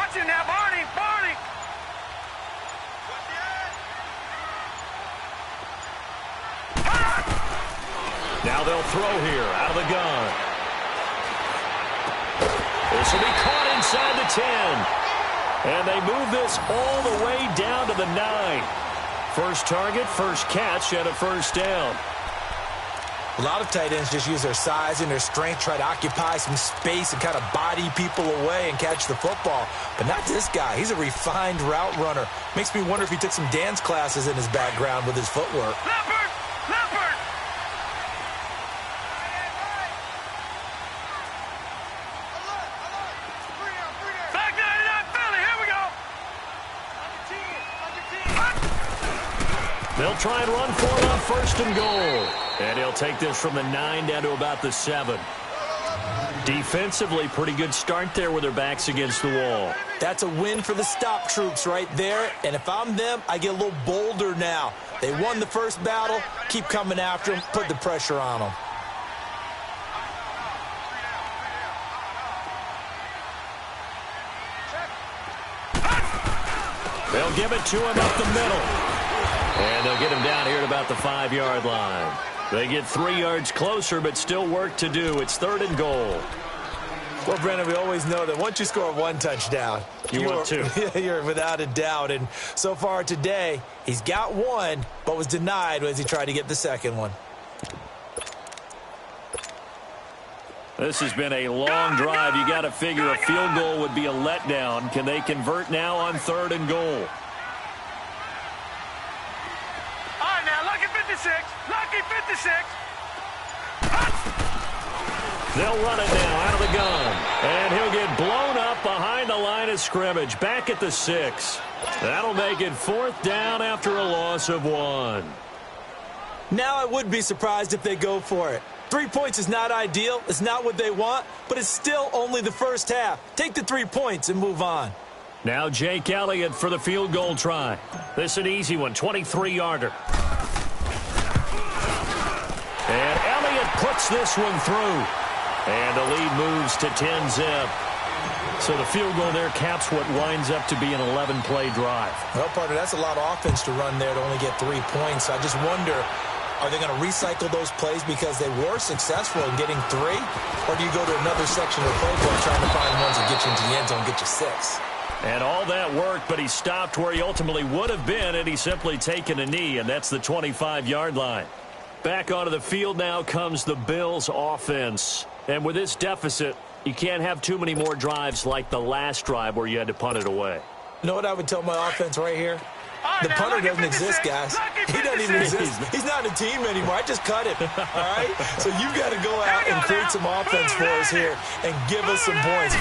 Watch it now, Barney, Barney. Now they'll throw here out of the gun. This will be caught inside the 10. And they move this all the way down to the 9. First target, first catch, and a first down. A lot of tight ends just use their size and their strength, try to occupy some space and kind of body people away and catch the football. But not this guy. He's a refined route runner. Makes me wonder if he took some dance classes in his background with his footwork. Leopard! Leopard! Back 99 Philly, here we go! They'll try and run for it on first and goal. And he'll take this from the 9 down to about the 7. Defensively, pretty good start there with their backs against the wall. That's a win for the stop troops right there. And if I'm them, I get a little bolder now. They won the first battle. Keep coming after them. Put the pressure on them. They'll give it to him up the middle. And they'll get him down here at about the 5-yard line. They get 3 yards closer, but still work to do. It's 3rd and goal. Well, Brandon, we always know that once you score one touchdown, want two. You're without a doubt. And so far today, he's got one, but was denied as he tried to get the second one. This has been a long drive. You got to figure a field goal would be a letdown. Can they convert now on 3rd and goal? All right, now, lucky 56. Lucky 56. They'll run it now out of the gun. And he'll get blown up behind the line of scrimmage. Back at the 6. That'll make it 4th down after a loss of 1. Now I would be surprised if they go for it. 3 points is not ideal. It's not what they want, but it's still only the first half. Take the 3 points and move on. Now Jake Elliott for the field goal try. This is an easy one, 23-yarder. And Elliott puts this one through. And the lead moves to 10-zip. So the field goal there caps what winds up to be an 11-play drive. Well, partner, that's a lot of offense to run there to only get 3 points. I just wonder, are they going to recycle those plays because they were successful in getting 3? Or do you go to another section of the playbook trying to find ones that get you into the end zone, get you 6? And all that worked, but he stopped where he ultimately would have been, and he's simply taken a knee, and that's the 25-yard line. Back onto the field now comes the Bills' offense. And with this deficit, you can't have too many more drives like the last drive where you had to punt it away. You know what I would tell my offense right here? The punter doesn't exist, guys. He doesn't even exist. He's not a team anymore. I just cut him, all right? So you've got to go out and create some offense for us here and give us some points.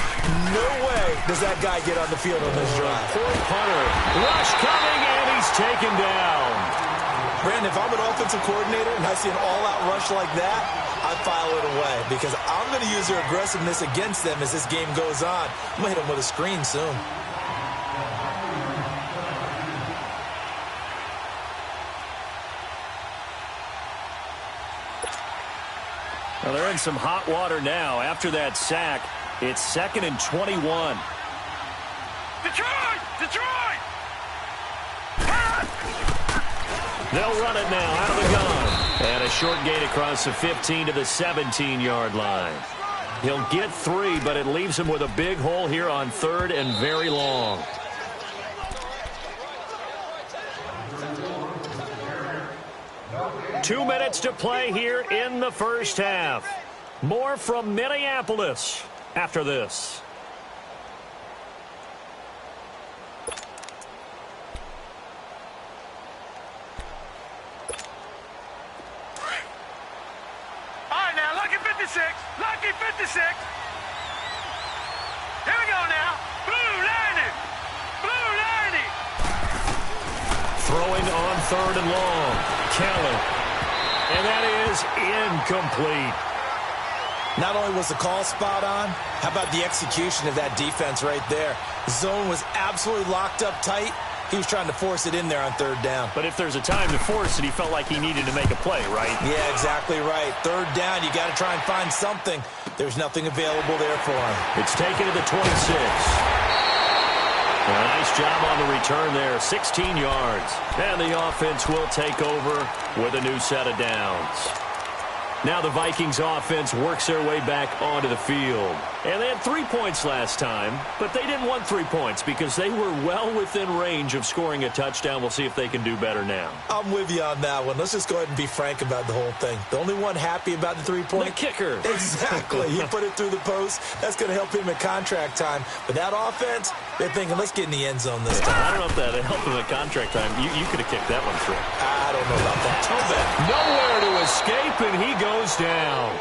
No way does that guy get on the field on this drive. Poor punter. Rush coming, and he's taken down. Brandon, if I'm an offensive coordinator and I see an all-out rush like that, I file it away because I'm going to use their aggressiveness against them as this game goes on. I'm going to hit them with a screen soon. Well, they're in some hot water now. After that sack, it's 2nd and 21. Detroit! Detroit! They'll run it now out of the gun. And a short gain across the 15 to the 17-yard line. He'll get 3, but it leaves him with a big hole here on 3rd and very long. Two minutes to play here in the first half. More from Minneapolis after this. All right, now, lucky 56. Lucky 56. Here we go now. Blue 90. Blue 90. Throwing on 3rd and long. Kelly. And that is incomplete. Not only was the call spot on, how about the execution of that defense right there? The zone was absolutely locked up tight. He was trying to force it in there on 3rd down. But if there's a time to force it, he felt like he needed to make a play, right? Yeah, exactly right. 3rd down, you got to try and find something. There's nothing available there for him. It's taken to the 26. Nice job on the return there, 16 yards. And the offense will take over with a new set of downs. Now the Vikings offense works their way back onto the field. And they had 3 points last time, but they didn't want 3 points because they were well within range of scoring a touchdown. We'll see if they can do better now. I'm with you on that one. Let's just go ahead and be frank about the whole thing. The only one happy about the 3-point? The kicker. Exactly. He put it through the post. That's going to help him at contract time. But that offense, they're thinking, let's get in the end zone this time. I don't know if that helped him at contract time. You could have kicked that one through. I don't know about that. Nowhere to escape, and he goes down.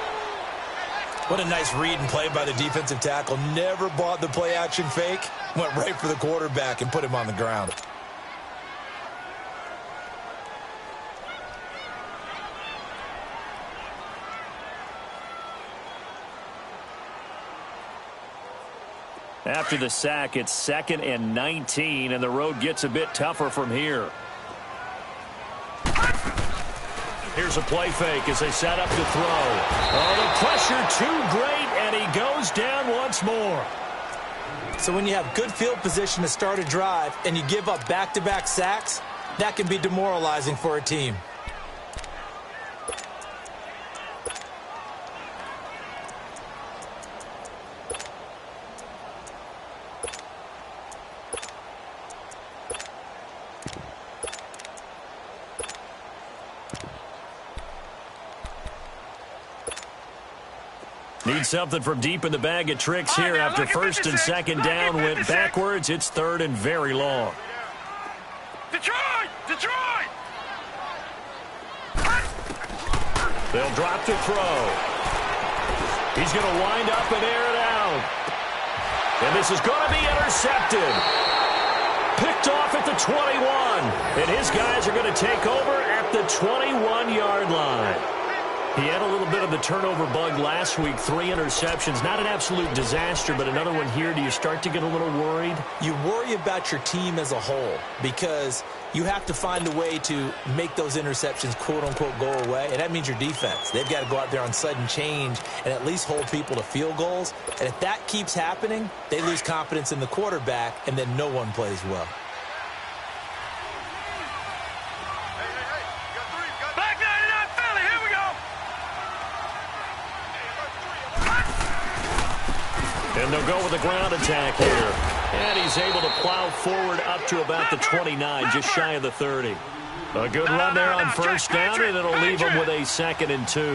What a nice read and play by the defensive tackle. Never bought the play-action fake. Went right for the quarterback and put him on the ground. After the sack, it's 2nd and 19, and the road gets a bit tougher from here. Here's a play fake as they set up to throw. Oh, the pressure too great, and he goes down once more. So when you have good field position to start a drive and you give up back-to-back sacks, that can be demoralizing for a team. Need something from deep in the bag of tricks here after 1st and 2nd down went backwards. It's 3rd and very long. Detroit! Detroit! They'll drop to throw. He's going to wind up and air it out. And this is going to be intercepted. Picked off at the 21. And his guys are going to take over at the 21-yard line. He had a little bit of the turnover bug last week, 3 interceptions. Not an absolute disaster, but another one here. Do you start to get a little worried? You worry about your team as a whole because you have to find a way to make those interceptions, quote-unquote, go away, and that means your defense. They've got to go out there on sudden change and at least hold people to field goals. And if that keeps happening, they lose confidence in the quarterback, and then no one plays well. And they'll go with a ground attack here. And he's able to plow forward up to about the 29, just shy of the 30. A good run there on 1st down, and it'll leave him with a 2nd and 2. All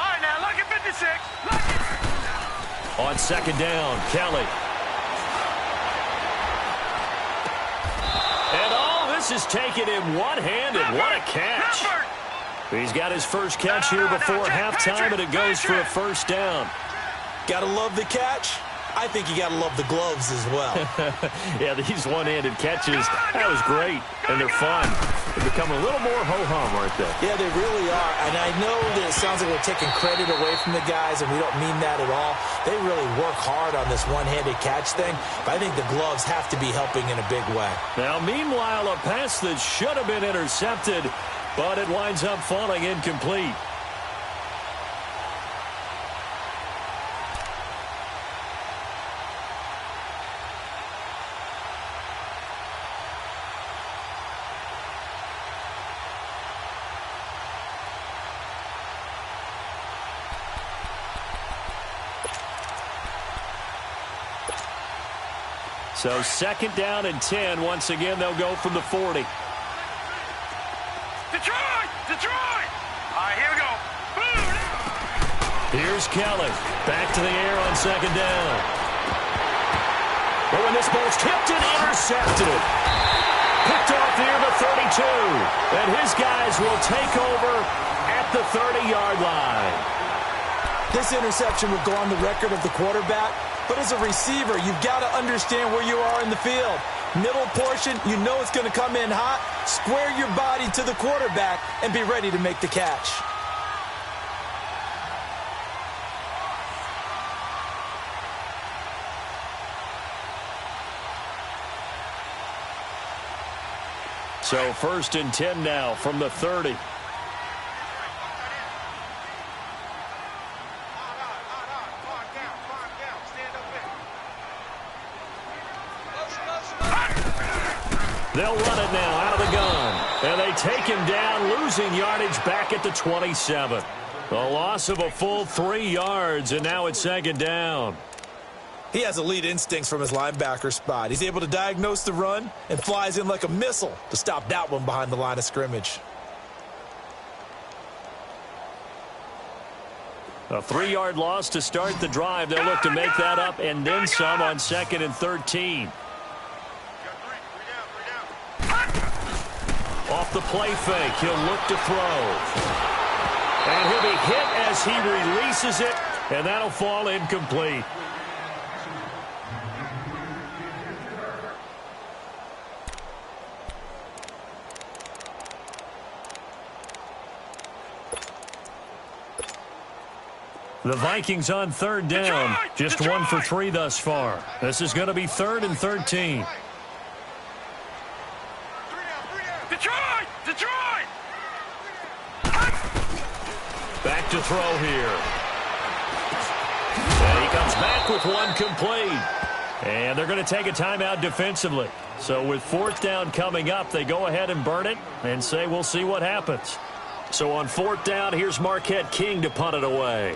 right, now, look at 56. On 2nd down, Kelly. And all this is taken in one-handed. What a catch. He's got his first catch here before halftime, and it goes for a 1st down. Gotta love the catch. I think you gotta love the gloves as well. Yeah, these one-handed catches, that was great, and they're fun. They become a little more ho-hum, aren't they? Yeah, they really are. And I know that it sounds like we're taking credit away from the guys, and we don't mean that at all. They really work hard on this one-handed catch thing, but I think the gloves have to be helping in a big way. Now, meanwhile, a pass that should have been intercepted, but it winds up falling incomplete. So 2nd down and 10. Once again, they'll go from the 40. Detroit! Detroit! All right, here we go. Boom! Here's Kelly. Back to the air on 2nd down. Oh, and this ball's tipped and intercepted. Picked off near the 32. And his guys will take over at the 30-yard line. This interception would go on the record of the quarterback. But as a receiver, you've got to understand where you are in the field. Middle portion, you know it's going to come in hot. Square your body to the quarterback and be ready to make the catch. So 1st and 10 now from the 30. They'll run it now out of the gun. And they take him down, losing yardage back at the 27. A loss of a full 3 yards, and now it's second down. He has elite instincts from his linebacker spot. He's able to diagnose the run and flies in like a missile to stop that one behind the line of scrimmage. A 3-yard loss to start the drive. They'll look to make that up and then some on 2nd and 13. Off the play fake, he'll look to throw. And he'll be hit as he releases it, and that'll fall incomplete. The Vikings on 3rd down. Just 1 for 3 thus far. This is going to be 3rd and 13. Detroit! Back to throw here. And he comes back with one complete. And they're going to take a timeout defensively. So with 4th down coming up, they go ahead and burn it and say we'll see what happens. So on 4th down, here's Marquette King to punt it away.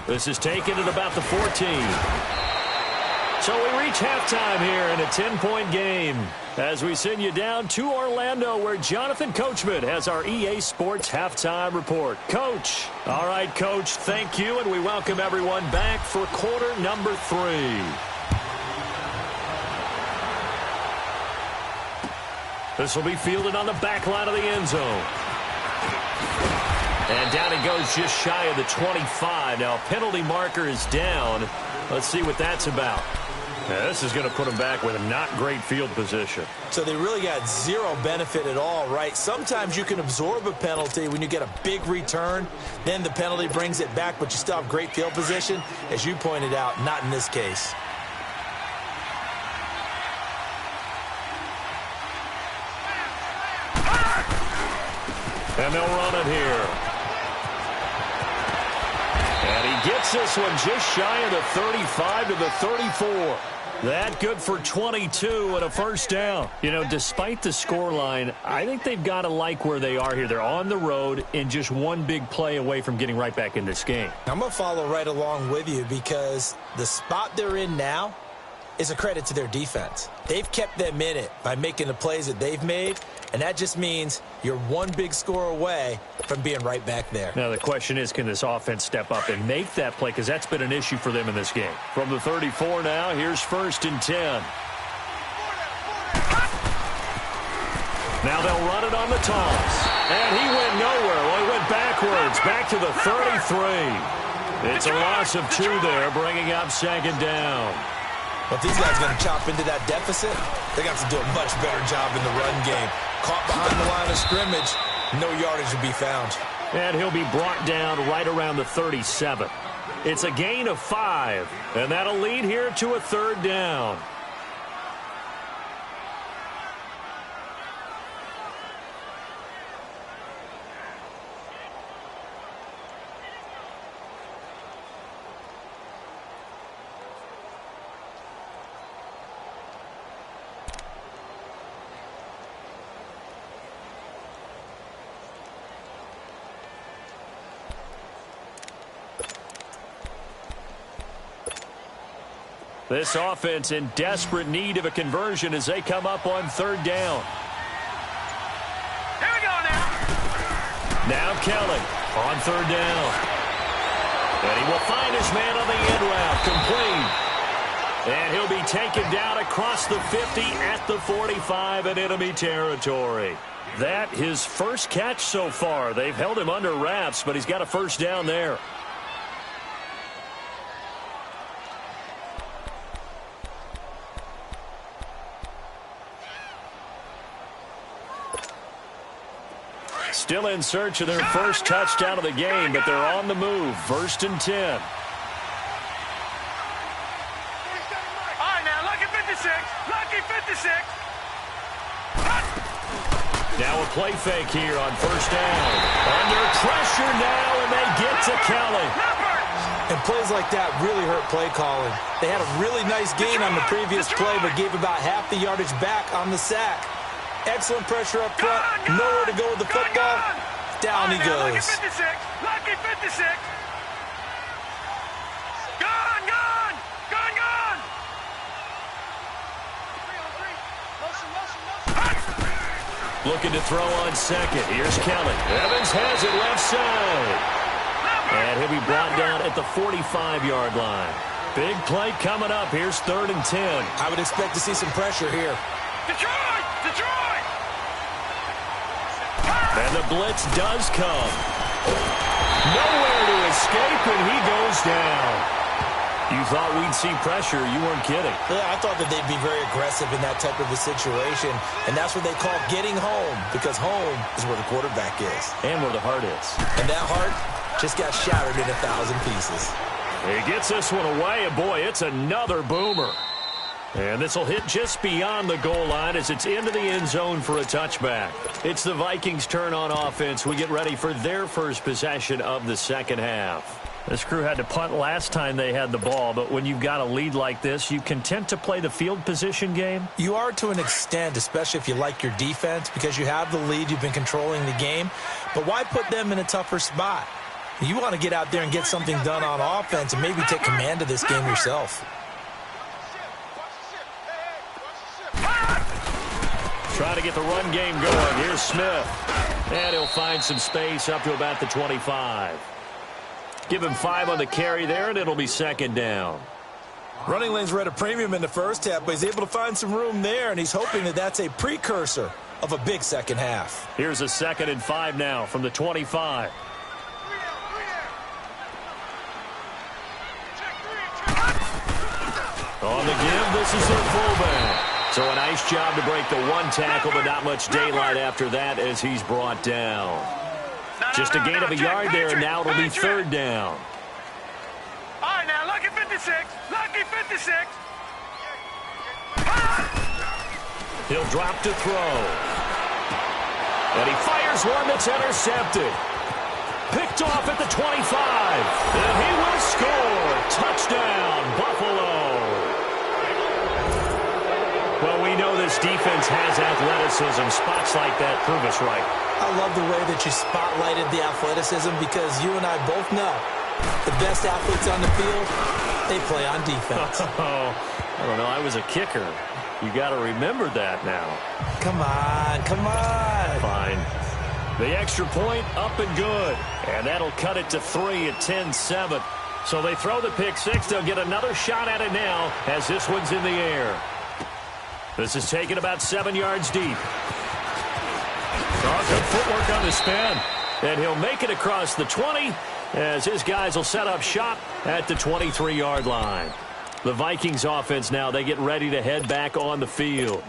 This is taken at about the 14. So we reach halftime here in a 10-point game as we send you down to Orlando where Jonathan Coachman has our EA Sports halftime report. Coach. All right, Coach, thank you, and we welcome everyone back for quarter number 3. This will be fielded on the back line of the end zone. And down he goes just shy of the 25. Now, a penalty marker is down. Let's see what that's about. Now, this is going to put him back with a not great field position. So they really got zero benefit at all, right? Sometimes you can absorb a penalty when you get a big return. Then the penalty brings it back, but you still have great field position. As you pointed out, not in this case. And they'll run it here. And he gets this one just shy of the 35 to the 34. That good for 22 and a first down. You know, despite the scoreline, I think they've got to like where they are here. They're on the road and just one big play away from getting right back in this game. I'm going to follow right along with you because the spot they're in now is a credit to their defense. They've kept them in it by making the plays that they've made, and that just means you're one big score away from being right back there. Now, the question is, can this offense step up and make that play? Because that's been an issue for them in this game. From the 34 now, here's 1st and 10. Now they'll run it on the toss. And he went nowhere. Well, he went backwards, back to the 33. It's a loss of 2 there, bringing up 2nd down. But if these guys are going to chop into that deficit, they got to do a much better job in the run game. Caught behind the line of scrimmage, no yardage to be found. And he'll be brought down right around the 37. It's a gain of 5, and that'll lead here to a 3rd down. This offense in desperate need of a conversion as they come up on 3rd down. Here we go now. Now Kelly on 3rd down. And he will find his man on the end route, complete. And he'll be taken down across the 50 at the 45 in enemy territory. That his first catch so far. They've held him under wraps, but he's got a first down there. Still in search of their first touchdown of the game, but they're on the move. 1st and 10. All right, now, lucky 56. Lucky 56. Now a play fake here on first down. Under pressure now, and they get to Kelly. And plays like that really hurt play calling. They had a really nice gain on the previous play, but gave about half the yardage back on the sack. Excellent pressure up front. Nowhere to go with the football. Down he goes. Lucky 56. Lucky 56. Gone, gone. Gone, gone. Looking to throw on second. Here's Kelly. Evans has it left side. And he'll be brought down at the 45-yard line. Big play coming up. Here's 3rd and 10. I would expect to see some pressure here. Detroit! Detroit! And the blitz does come. Nowhere to escape, and he goes down. You thought we'd see pressure. You weren't kidding. Yeah, I thought that they'd be very aggressive in that type of a situation, and that's what they call getting home, because home is where the quarterback is. And where the heart is. And that heart just got shattered in 1,000 pieces. He gets this one away, and boy, it's another boomer. And this will hit just beyond the goal line as it's into the end zone for a touchback. It's the Vikings' turn on offense. We get ready for their first possession of the second half. This crew had to punt last time they had the ball, but when you've got a lead like this, you content to play the field position game? You are to an extent, especially if you like your defense, because you have the lead, you've been controlling the game. But why put them in a tougher spot? You want to get out there and get something done on offense and maybe take command of this game yourself. Trying to get the run game going. Here's Smith. And he'll find some space up to about the 25. Give him 5 on the carry there, and it'll be 2nd down. Running lanes were at a premium in the first half, but he's able to find some room there, and he's hoping that that's a precursor of a big second half. Here's a 2nd and 5 now from the 25. On the give, this is their fullback. So a nice job to break the one tackle, but not much daylight after that as he's brought down. Just a gain of a yard there, and now it'll be 3rd down. All right, now, lucky 56. Lucky 56. He'll drop to throw. And he fires one that's intercepted. Picked off at the 25. And he will score. Touchdown, Buffalo. Well, we know this defense has athleticism. Spots like that prove us right. I love the way that you spotlighted the athleticism because you and I both know the best athletes on the field, they play on defense. I don't know. I was a kicker. You got to remember that now. Come on, come on. Fine. The extra point up and good. And that'll cut it to 3 at 10-7. So they throw the pick six. They'll get another shot at it now as this one's in the air. This is taken about 7 yards deep. Oh, good footwork on the spin. And he'll make it across the 20 as his guys will set up shop at the 23-yard line. The Vikings offense now, they get ready to head back on the field.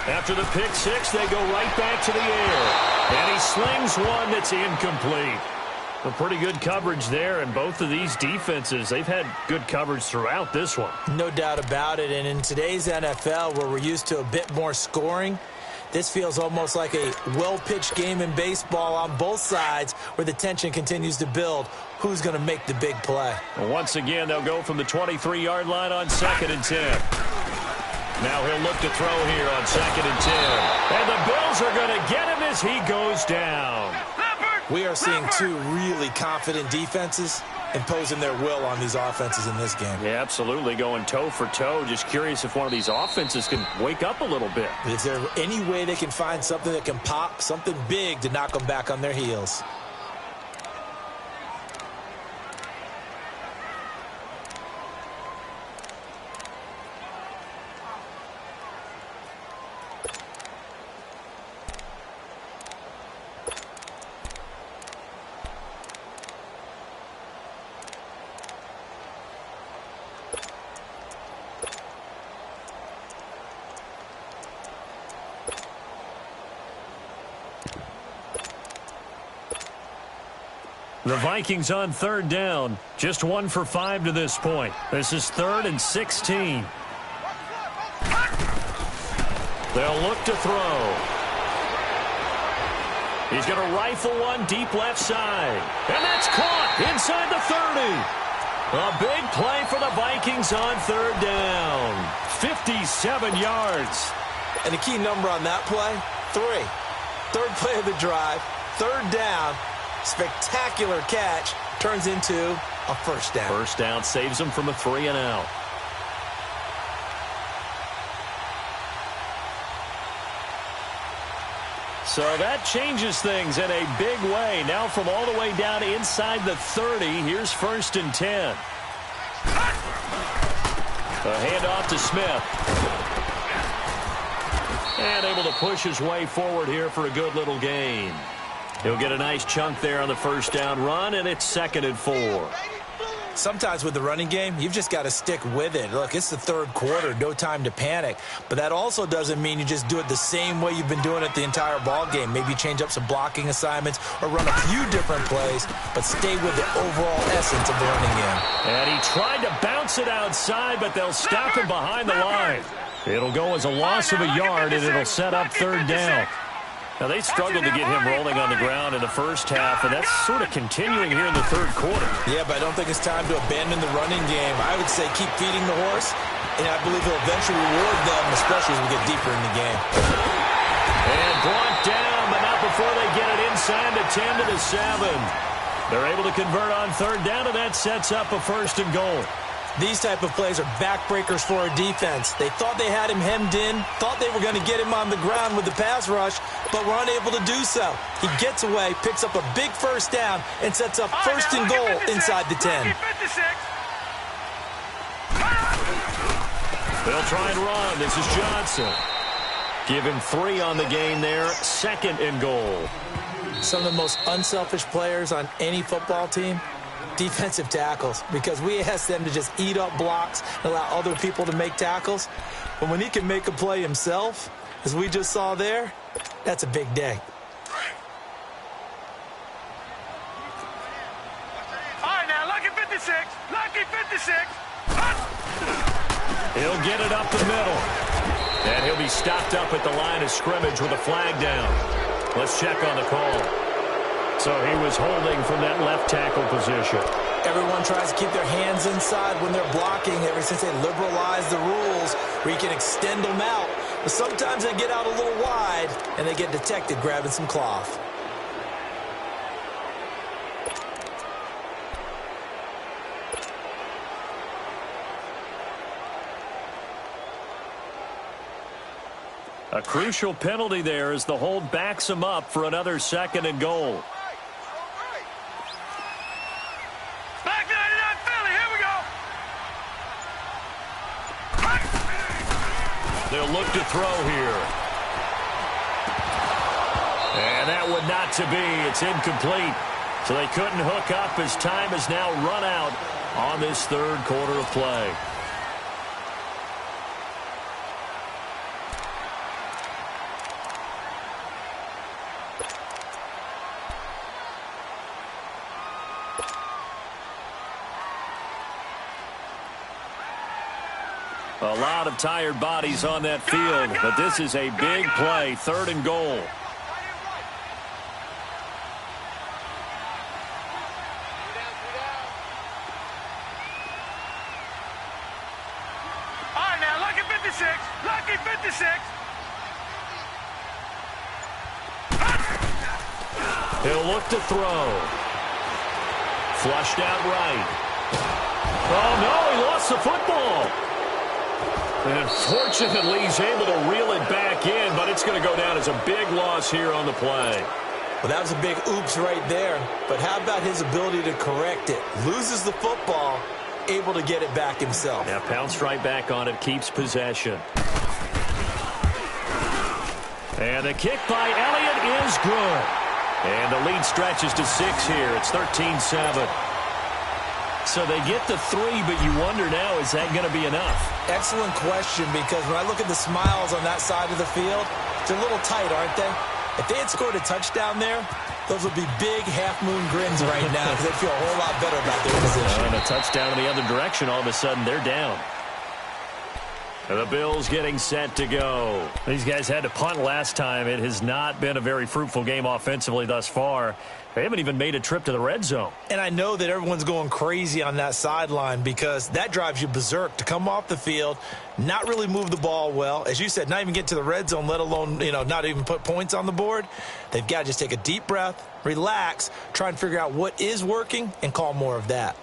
After the pick six, they go right back to the air. And he slings one that's incomplete. A pretty good coverage there, and both of these defenses, they've had good coverage throughout this one. No doubt about it, and in today's NFL, where we're used to a bit more scoring, this feels almost like a well-pitched game in baseball on both sides where the tension continues to build. Who's going to make the big play? Well, once again, they'll go from the 23-yard line on 2nd and 10. Now he'll look to throw here on 2nd and 10. And the Bills are going to get him as he goes down. We are seeing two really confident defenses imposing their will on these offenses in this game. Yeah, absolutely, going toe for toe. Just curious if one of these offenses can wake up a little bit. Is there any way they can find something that can pop, something big to knock them back on their heels? The Vikings on third down. Just 1 for 5 to this point. This is 3rd and 16. They'll look to throw. He's going to rifle one deep left side. And that's caught inside the 30. A big play for the Vikings on third down. 57 yards. And the key number on that play, 3. Third play of the drive, third down. Spectacular catch turns into a first down. First down saves them from a 3 and out. So that changes things in a big way. Now from all the way down inside the 30, here's 1st and 10. A handoff to Smith. And able to push his way forward here for a good little gain. He'll get a nice chunk there on the first down run, and it's 2nd and 4. Sometimes with the running game, you've just got to stick with it. Look, it's the third quarter, no time to panic. But that also doesn't mean you just do it the same way you've been doing it the entire ball game. Maybe change up some blocking assignments or run a few different plays, but stay with the overall essence of the running game. And he tried to bounce it outside, but they'll stop him behind the line. It'll go as a loss of a yard, and it'll set up third down. Now, they struggled to get him rolling on the ground in the first half, and that's sort of continuing here in the third quarter. Yeah, but I don't think it's time to abandon the running game. I would say keep feeding the horse, and I believe he'll eventually reward them, especially as we get deeper in the game. And brought down, but not before they get it inside the 10 to the 7. They're able to convert on third down, and that sets up a 1st and goal. These type of plays are backbreakers for a defense. They thought they had him hemmed in, thought they were going to get him on the ground with the pass rush, but were unable to do so. He gets away, picks up a big first down, and sets up 1st and goal inside the 10. They'll try and run. This is Johnson. Give him 3 on the game there. 2nd and goal. Some of the most unselfish players on any football team, defensive tackles, because we ask them to just eat up blocks and allow other people to make tackles. But when he can make a play himself, as we just saw there, that's a big day. All right, now, lucky 56. Lucky 56. He'll get it up the middle. And he'll be stopped up at the line of scrimmage with a flag down. Let's check on the call. So he was holding from that left tackle position. Everyone tries to keep their hands inside when they're blocking ever since they liberalized the rules where you can extend them out. But sometimes they get out a little wide and they get detected grabbing some cloth. A crucial penalty there as the hold backs him up for another 2nd and goal. They'll look to throw here. And that would not to be. It's incomplete. So they couldn't hook up as time has now run out on this third quarter of play. A lot of tired bodies on that field, but this is a big play, 3rd and goal. All right, now, lucky 56. Lucky 56. He'll look to throw. Flushed out right. Oh, no, he lost the football. And fortunately, he's able to reel it back in, but it's going to go down as a big loss here on the play. Well, that was a big oops right there. But how about his ability to correct it? Loses the football, able to get it back himself. Yeah, pounced right back on it, keeps possession. And the kick by Elliott is good. And the lead stretches to 6 here. It's 13-7. So they get the 3, but you wonder now, is that going to be enough? Excellent question, because when I look at the smiles on that side of the field, they're a little tight, aren't they? If they had scored a touchdown there, Those will be big half-moon grins right now because they feel a whole lot better about their position. And a touchdown in the other direction, all of a sudden they're down. The Bills getting set to go. These guys had to punt last time. It has not been a very fruitful game offensively thus far. They haven't even made a trip to the red zone. And I know that everyone's going crazy on that sideline because that drives you berserk to come off the field, not really move the ball well. As you said, not even get to the red zone, let alone, not even put points on the board. They've got to just take a deep breath, relax, try and figure out what is working, and call more of that.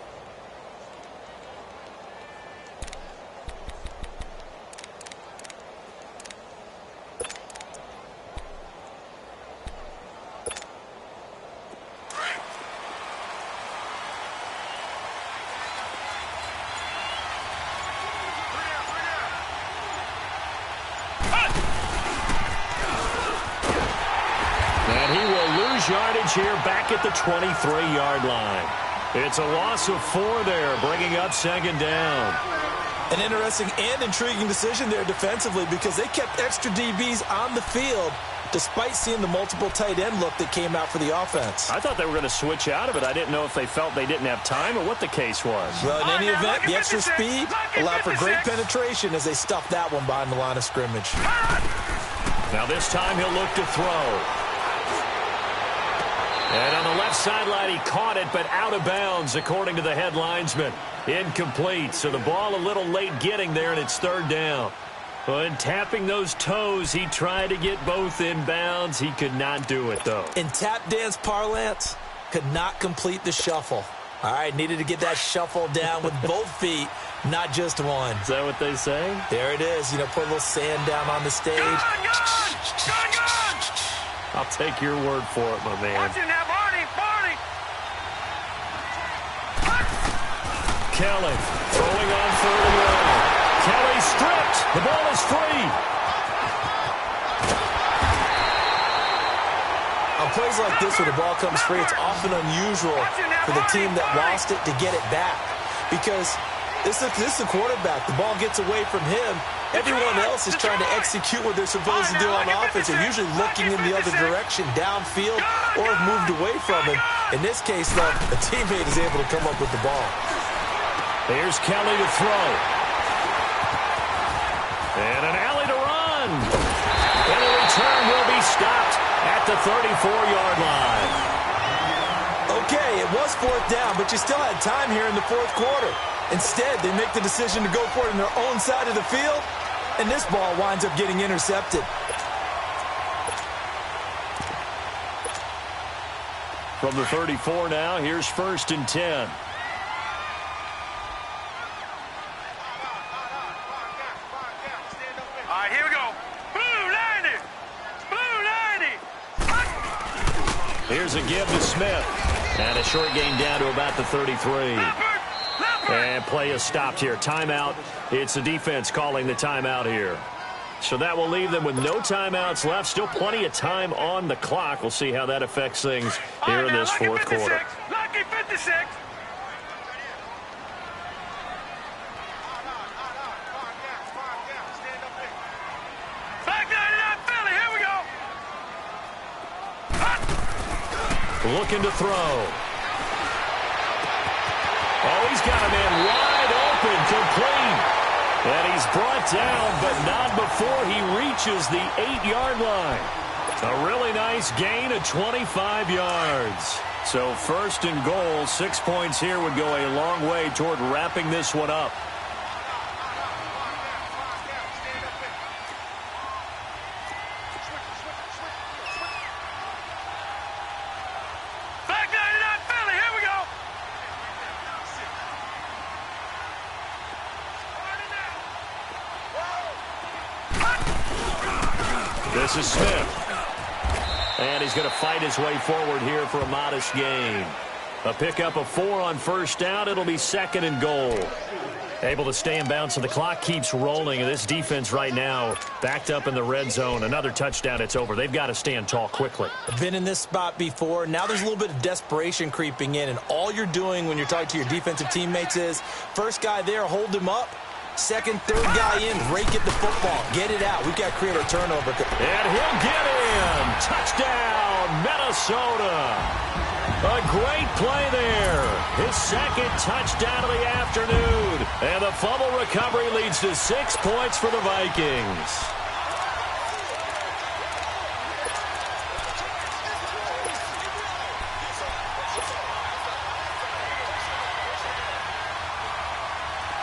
Yardage here back at the 23-yard line. It's a loss of 4 there, bringing up second down. An interesting and intriguing decision there defensively because they kept extra DBs on the field despite seeing the multiple tight end look that came out for the offense. I thought they were going to switch out of it. I didn't know if they felt they didn't have time or what the case was. Well, in any event, the extra speed allowed for great penetration as they stuffed that one behind the line of scrimmage. Now this time he'll look to throw. And on the left sideline, he caught it, but out of bounds, according to the head linesman. Incomplete, so the ball a little late getting there, and it's third down. But tapping those toes, he tried to get both in bounds. He could not do it, though. In tap dance parlance, could not complete the shuffle. All right, needed to get that shuffle down with both feet, not just one. Is that what they say? There it is. Put a little sand down on the stage. I'll take your word for it, my man. Watch it now, Barney. Kelly throwing on third and long. Kelly stripped. The ball is free. On plays like this where the ball comes free, it's often unusual for the team that lost it to get it back because this is the quarterback. The ball gets away from him. Everyone else is trying to execute what they're supposed to do on offense. They're usually looking in the other direction, downfield, or have moved away from him. In this case, though, a teammate is able to come up with the ball. Here's Kelly to throw. And an alley to run. And the return will be stopped at the 34-yard line. Okay, it was fourth down, but you still had time here in the fourth quarter. Instead, they make the decision to go for it on their own side of the field, and this ball winds up getting intercepted. From the 34 now, here's 1st and 10. All right, here we go. Blue 90. Here's a give to Smith. And a short gain down to about the 33. And play is stopped here. Timeout. It's the defense calling the timeout here. So that will leave them with no timeouts left. Still plenty of time on the clock. We'll see how that affects things here in this fourth quarter. Lucky 56. Back 99 Philly. Here we go. Looking to throw. Oh, he's got a man wide open, complete. And he's brought down, but not before he reaches the 8-yard line. A really nice gain of 25 yards. So 1st and goal, 6 points here would go a long way toward wrapping this one up. This is Smith. And he's going to fight his way forward here for a modest gain. A pickup of 4 on 1st down. It'll be 2nd and goal. Able to stay in bounds, so the clock keeps rolling. And this defense right now backed up in the red zone. Another touchdown, it's over. They've got to stand tall quickly. Been in this spot before. Now there's a little bit of desperation creeping in. And all you're doing when you're talking to your defensive teammates is, first guy there, hold him up. Second, third guy in, rake at the football. Get it out. We've got to create a turnover. And he'll get in. Touchdown, Minnesota. A great play there. His second touchdown of the afternoon. And the fumble recovery leads to 6 points for the Vikings.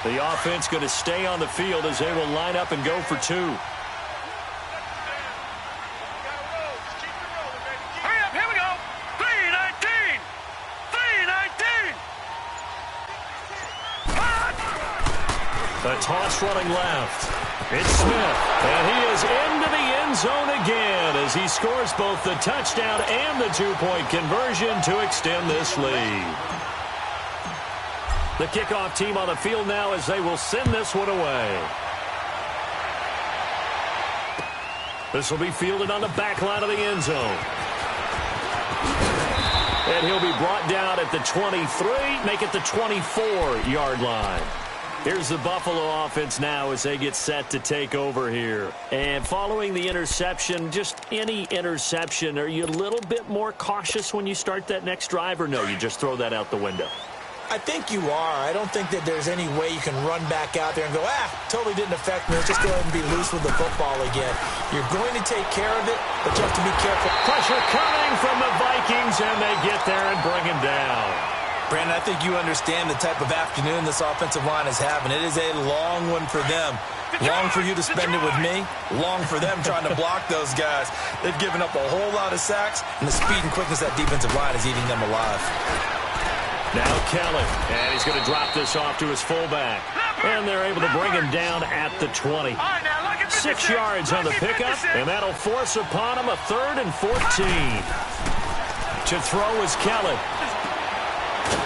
The offense going to stay on the field as they will line up and go for two. Hurry up, here we go. 3-19. 3-19. A toss running left. It's Smith, and he is into the end zone again as he scores both the touchdown and the two-point conversion to extend this lead. The kickoff team on the field now as they will send this one away. This will be fielded on the back line of the end zone. And he'll be brought down at the 23, make it the 24-yard line. Here's the Buffalo offense now as they get set to take over here. And following the interception, just any interception, are you a little bit more cautious when you start that next drive, or no, you just throw that out the window? I think you are. I don't think that there's any way you can run back out there and go, totally didn't affect me. Let's just go ahead and be loose with the football again. You're going to take care of it, but you have to be careful. Pressure coming from the Vikings, and they get there and bring him down. Brandon, I think you understand the type of afternoon this offensive line is having. It is a long one for them. Long for you to spend it with me. Long for them trying to block those guys. They've given up a whole lot of sacks, and the speed and quickness of that defensive line is eating them alive. Now Kelly, and he's going to drop this off to his fullback. And they're able to bring him down at the 20. 6 yards on the pickup, and that'll force upon him a 3rd and 14. To throw is Kelly.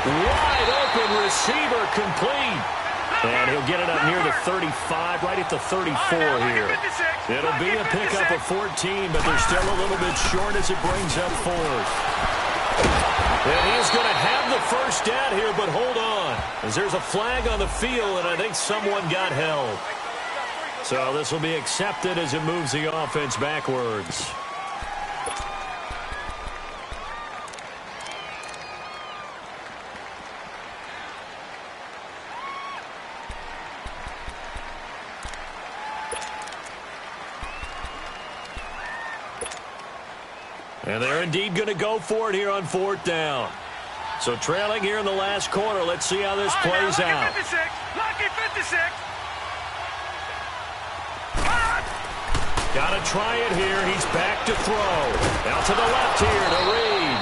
Wide open receiver complete. And he'll get it up near the 35, right at the 34 here. It'll be a pickup of 14, but they're still a little bit short as it brings up 4th. And he's going to have the first down here, but hold on, as there's a flag on the field, and I think someone got held. So this will be accepted as it moves the offense backwards. And they're indeed going to go for it here on 4th down. So trailing here in the last quarter. Let's see how this plays out. Lucky 56. Got to try it here. He's back to throw. Out to the left here to Reed.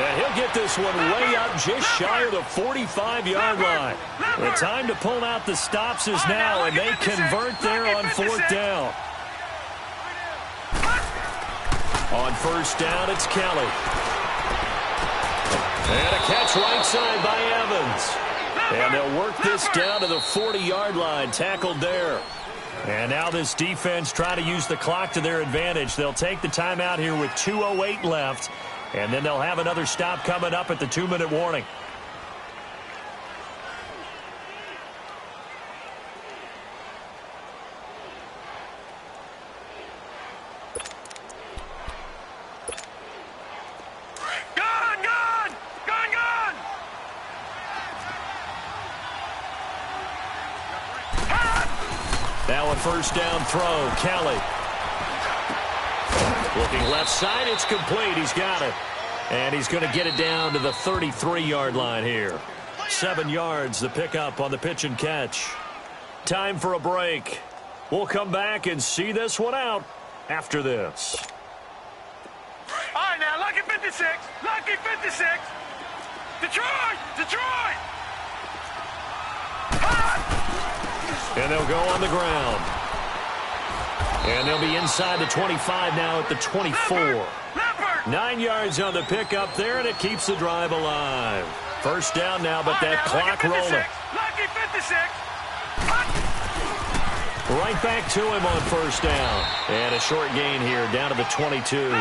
And he'll get this one way up just shy of the 45-yard line. The time to pull out the stops is now, and they convert there on 4th down. On 1st down, it's Kelly. And a catch right side by Evans. And they'll work this down to the 40-yard line, tackled there. And now this defense trying to use the clock to their advantage. They'll take the timeout here with 2:08 left, and then they'll have another stop coming up at the 2-minute warning. Now a 1st down throw, Kelly. Looking left side, it's complete. He's got it. And he's going to get it down to the 33-yard line here. 7 yards, the pickup on the pitch and catch. Time for a break. We'll come back and see this one out after this. All right, now, lucky 56. Lucky 56. Detroit! Detroit! And they'll go on the ground. And they'll be inside the 25 now at the 24. 9 yards on the pickup there, and it keeps the drive alive. 1st down now, but that clock rolling. Lucky 56. Right back to him on 1st down. And a short gain here down to the 22.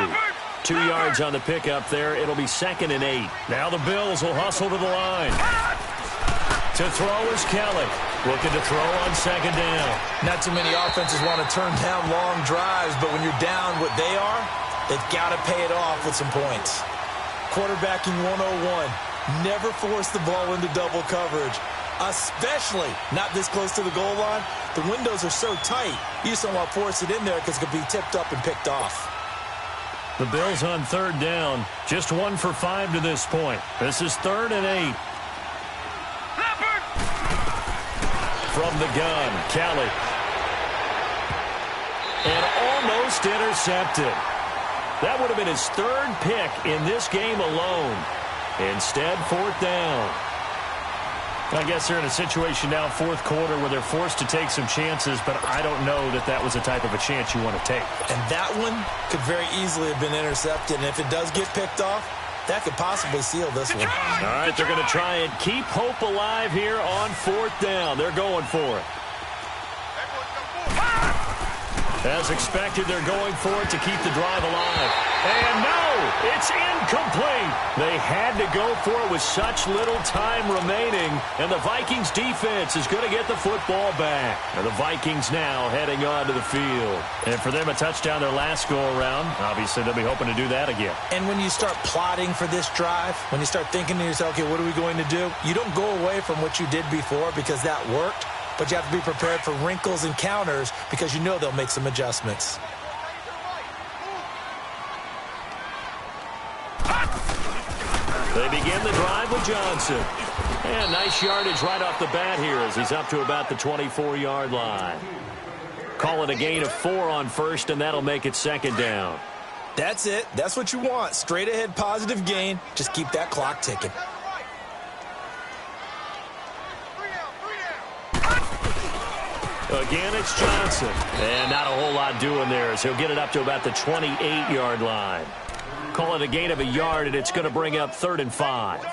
2 yards on the pickup there. It'll be 2nd and 8. Now the Bills will hustle to the line. To To throw is Kelly. Looking to throw on second down. Not too many offenses want to turn down long drives, but when you're down what they are, they've got to pay it off with some points. Quarterbacking 101. Never force the ball into double coverage, especially not this close to the goal line. The windows are so tight, you just don't want to force it in there because it could be tipped up and picked off. The Bills on third down. Just 1 for 5 to this point. This is 3rd and 8. From the gun, Kelly. And almost intercepted. That would have been his 3rd pick in this game alone. Instead, 4th down. I guess they're in a situation now, 4th quarter, where they're forced to take some chances, but I don't know that that was the type of a chance you want to take. And that one could very easily have been intercepted, and if it does get picked off, that could possibly seal this one. All right, they're going to try and keep hope alive here on 4th down. They're going for it. As expected, they're going for it to keep the drive alive. And no, it's incomplete. They had to go for it with such little time remaining, and the Vikings defense is going to get the football back. And the Vikings now heading onto the field. And for them, a touchdown their last go-around. Obviously, they'll be hoping to do that again. And when you start plotting for this drive, when you start thinking to yourself, okay, what are we going to do? You don't go away from what you did before because that worked. But you have to be prepared for wrinkles and counters because you know they'll make some adjustments. They begin the drive with Johnson. And nice yardage right off the bat here as he's up to about the 24-yard line. Call it a gain of 4 on first, and that'll make it 2nd down. That's it. That's what you want. Straight ahead positive gain. Just keep that clock ticking. Again, it's Johnson. And not a whole lot doing there as he'll get it up to about the 28-yard line. Call it a gain of a yard, and it's going to bring up 3rd and 5.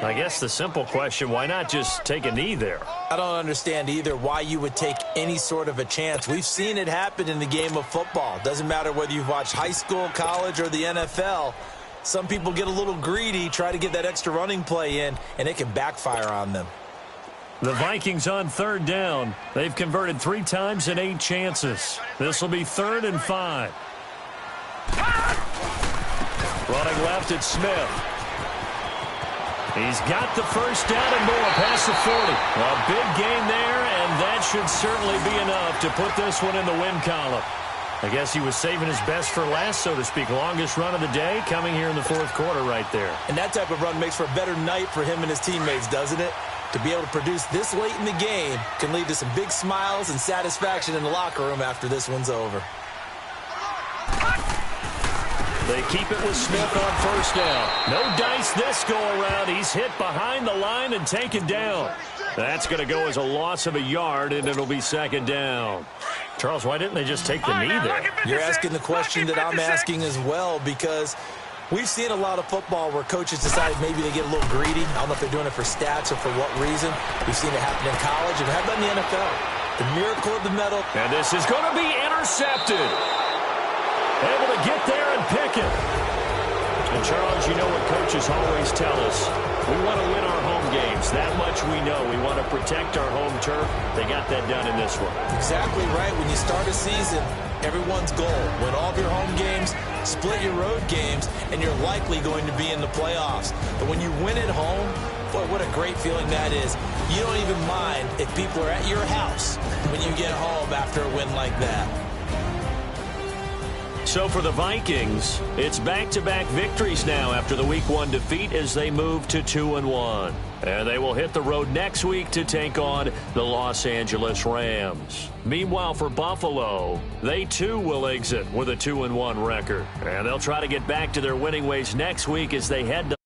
I guess the simple question, why not just take a knee there? I don't understand either why you would take any sort of a chance. We've seen it happen in the game of football. Doesn't matter whether you've watched high school, college, or the NFL. Some people get a little greedy, try to get that extra running play in, and it can backfire on them. The Vikings on 3rd down. They've converted 3 times in 8 chances. This will be 3rd and 5. Running left, it's Smith. He's got the first down and more past the 40. A big gain there, and that should certainly be enough to put this one in the win column. I guess he was saving his best for last, so to speak. Longest run of the day coming here in the 4th quarter right there. And that type of run makes for a better night for him and his teammates, doesn't it? To be able to produce this late in the game can lead to some big smiles and satisfaction in the locker room after this one's over. They keep it with Smith on 1st down. No dice this go-around. He's hit behind the line and taken down. That's going to go as a loss of a yard, and it'll be 2nd down. Charles, why didn't they just take the knee there? You're asking the question that I'm asking as well, because we've seen a lot of football where coaches decide maybe they get a little greedy. I don't know if they're doing it for stats or for what reason. We've seen it happen in college, and it happened in the NFL. The miracle of the medal. And this is going to be intercepted. Able to get there and pick it. And, Charles, you know what coaches always tell us. We want to win our home games. That much we know. We want to protect our home turf. They got that done in this one. Exactly right. When you start a season, everyone's goal, win all of your home games, split your road games, and you're likely going to be in the playoffs. But when you win at home, boy, what a great feeling that is. You don't even mind if people are at your house when you get home after a win like that. So for the Vikings, it's back-to-back victories now after the Week 1 defeat as they move to 2-1. And they will hit the road next week to take on the Los Angeles Rams. Meanwhile, for Buffalo, they too will exit with a 2-1 record. And they'll try to get back to their winning ways next week as they head to